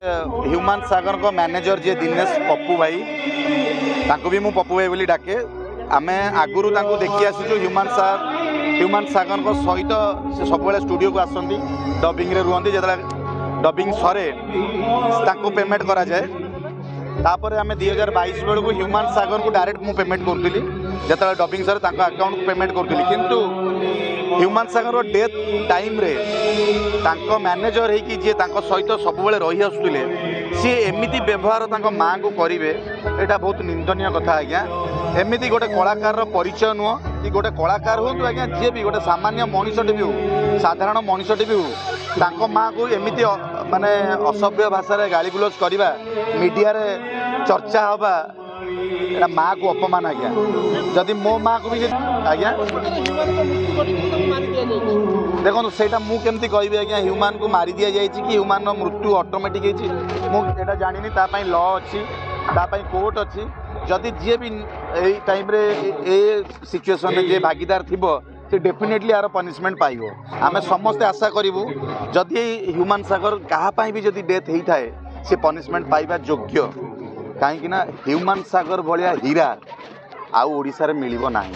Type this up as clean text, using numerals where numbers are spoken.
Human सागर को manager जी दिनेश पप्पू भाई तांको भी मु पप्पू भाई बोली डाके आमे आगुरु तांको देखि आसीचु ह्यूमन सागर को सहित से सब स्टूडियो को आसती डबिंग रे रुहंती जेतला डबिंग सरे तांको पेमेंट करा जाए तापर आम 2022 बेलू ह्यूमन सागर को डायरेक्ट मु पेमेंट करूली जो डबिंग सर अकाउंट को पेमेंट करूली किंतु ह्यूमन सागर डेथ टाइम रे तांको मैनेजर होगी जी सहित सब रही आसुले सी एमती व्यवहार तांको माँ को करेंगे यहाँ बहुत निंदनीय कथा आज्ञा एमती गोटे कलाकार परिचय नुह कि गोटे कलाकार हूँ आज्ञा जी भी गोटे सामान्य मनीषटे भी हो साधारण मनीषटे भी हो माँ को एमती माने असभ्य भाषा गाली गुलज करवा मीडिया रे चर्चा हवा एटा माँ को अपमान आज्ञा जदि मो माँ को भी आज्ञा देखो सेटा मु केमती कहबी आज्ञा ह्यूमन को मारी दिया जाए कि ह्यूमन मृत्यु ऑटोमेटिक मुझे जानी तापाई लॉ अच्छी तापाई कोर्ट अच्छी जदि जी भी यही टाइम रे ए सिचुएशन में जे भागीदार थिबो से डेफिनेटली यार पनिशमेंट पाइबो आम समस्ते आशा करूँ जदि ह्यूमन सागर क्या भी जदि डेथ होता है से पनिशमेंट पाइबा योग्य कहीं ह्यूमन सागर भाया हीरा आउ ओडिशा रे मिलिबो नाही।